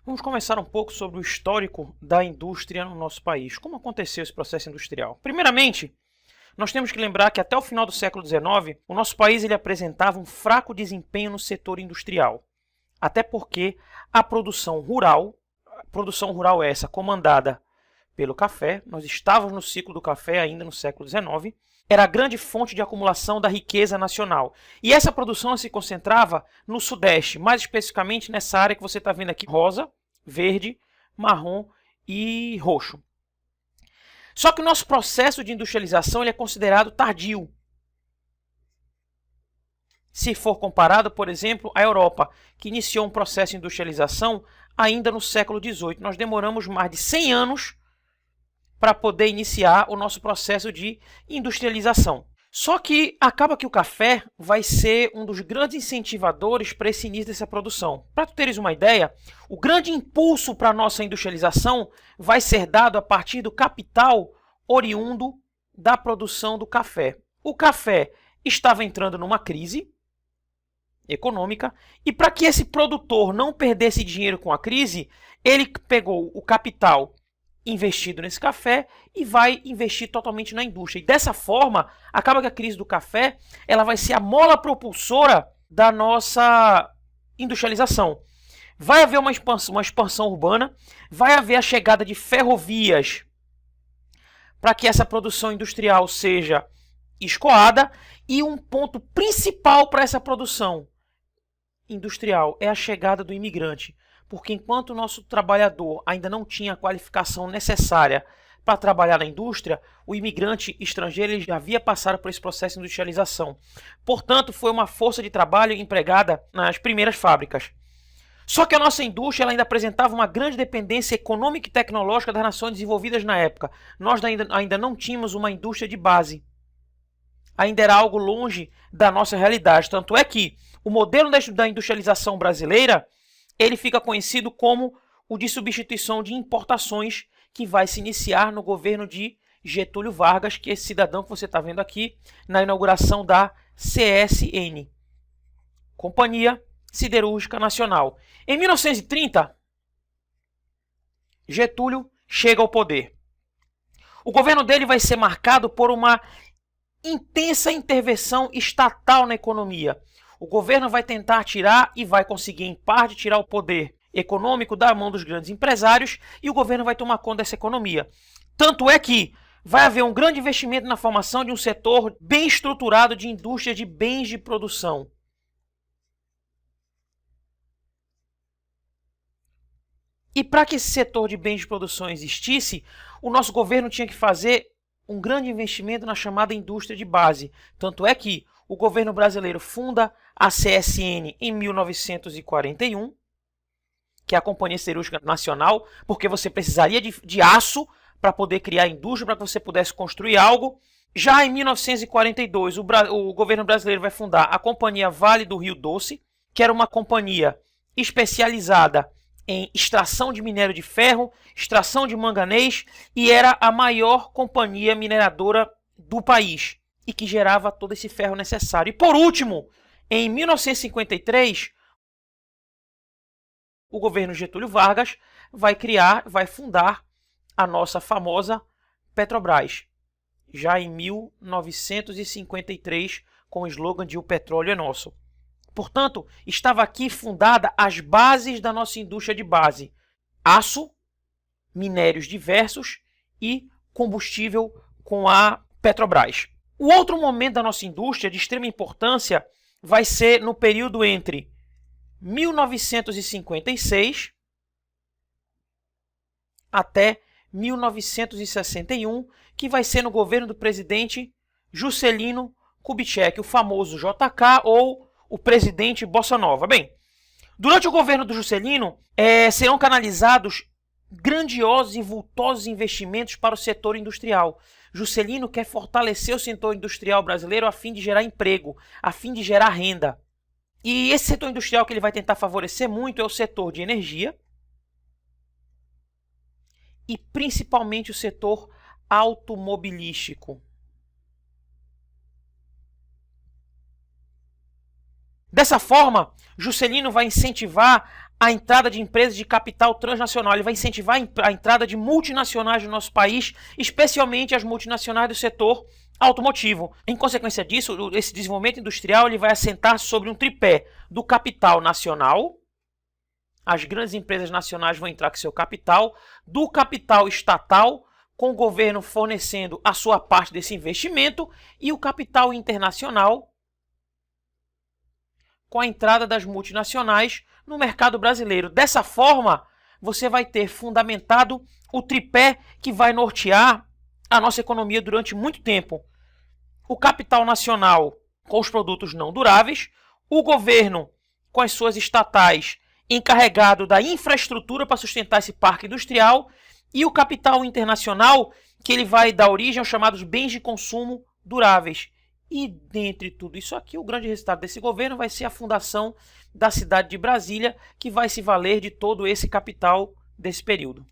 Vamos conversar um pouco sobre o histórico da indústria no nosso país. Como aconteceu esse processo industrial? Primeiramente, nós temos que lembrar que até o final do século XIX, o nosso país ele apresentava um fraco desempenho no setor industrial. Até porque a produção rural essa comandada pelo café, nós estávamos no ciclo do café ainda no século XIX, era a grande fonte de acumulação da riqueza nacional. E essa produção se concentrava no Sudeste, mais especificamente nessa área que você está vendo aqui, rosa, verde, marrom e roxo. Só que o nosso processo de industrialização ele é considerado tardio. Se for comparado, por exemplo, à Europa, que iniciou um processo de industrialização ainda no século XVIII. Nós demoramos mais de 100 anos para poder iniciar o nosso processo de industrialização. Só que acaba que o café vai ser um dos grandes incentivadores para esse início dessa produção. Para tu teres uma ideia, o grande impulso para a nossa industrialização vai ser dado a partir do capital oriundo da produção do café. O café estava entrando numa crise econômica e para que esse produtor não perdesse dinheiro com a crise, ele pegou o capital investido nesse café e vai investir totalmente na indústria. E dessa forma, acaba que a crise do café ela vai ser a mola propulsora da nossa industrialização. Vai haver uma expansão urbana, vai haver a chegada de ferrovias para que essa produção industrial seja escoada, e um ponto principal para essa produção industrial é a chegada do imigrante. Porque enquanto o nosso trabalhador ainda não tinha a qualificação necessária para trabalhar na indústria, o imigrante estrangeiro ele já havia passado por esse processo de industrialização. Portanto, foi uma força de trabalho empregada nas primeiras fábricas. Só que a nossa indústria ela ainda apresentava uma grande dependência econômica e tecnológica das nações desenvolvidas na época. Nós ainda não tínhamos uma indústria de base. Ainda era algo longe da nossa realidade. Tanto é que o modelo da industrialização brasileira ele fica conhecido como o de substituição de importações, que vai se iniciar no governo de Getúlio Vargas, que é esse cidadão que você está vendo aqui, na inauguração da CSN, Companhia Siderúrgica Nacional. Em 1930, Getúlio chega ao poder. O governo dele vai ser marcado por uma intensa intervenção estatal na economia. O governo vai tentar tirar e vai conseguir, em parte, tirar o poder econômico da mão dos grandes empresários e o governo vai tomar conta dessa economia. Tanto é que vai haver um grande investimento na formação de um setor bem estruturado de indústria de bens de produção. E para que esse setor de bens de produção existisse, o nosso governo tinha que fazer um grande investimento na chamada indústria de base. Tanto é que o governo brasileiro funda a CSN em 1941, que é a Companhia Siderúrgica Nacional, porque você precisaria de aço para poder criar a indústria, para que você pudesse construir algo. Já em 1942, o governo brasileiro vai fundar a Companhia Vale do Rio Doce, que era uma companhia especializada em extração de minério de ferro, extração de manganês, e era a maior companhia mineradora do país e que gerava todo esse ferro necessário. E por último, em 1953, o governo Getúlio Vargas vai fundar a nossa famosa Petrobras, já em 1953, com o slogan de "O petróleo é nosso". Portanto, estava aqui fundada as bases da nossa indústria de base: aço, minérios diversos e combustível com a Petrobras. O outro momento da nossa indústria de extrema importância vai ser no período entre 1956 até 1961, que vai ser no governo do presidente Juscelino Kubitschek, o famoso JK ou o presidente Bossa Nova. Bem, durante o governo do Juscelino, serão canalizados grandiosos e vultosos investimentos para o setor industrial. Juscelino quer fortalecer o setor industrial brasileiro a fim de gerar emprego, a fim de gerar renda. E esse setor industrial que ele vai tentar favorecer muito é o setor de energia e principalmente o setor automobilístico. Dessa forma, Juscelino vai incentivar a entrada de empresas de capital transnacional, ele vai incentivar a entrada de multinacionais no nosso país, especialmente as multinacionais do setor automotivo. Em consequência disso, esse desenvolvimento industrial ele vai assentar sobre um tripé do capital nacional, as grandes empresas nacionais vão entrar com seu capital, do capital estatal, com o governo fornecendo a sua parte desse investimento, e o capital internacional, com a entrada das multinacionais no mercado brasileiro. Dessa forma, você vai ter fundamentado o tripé que vai nortear a nossa economia durante muito tempo. O capital nacional com os produtos não duráveis, o governo com as suas estatais encarregado da infraestrutura para sustentar esse parque industrial e o capital internacional que ele vai dar origem aos chamados bens de consumo duráveis. E dentre tudo isso aqui, o grande resultado desse governo vai ser a fundação da cidade de Brasília, que vai se valer de todo esse capital desse período.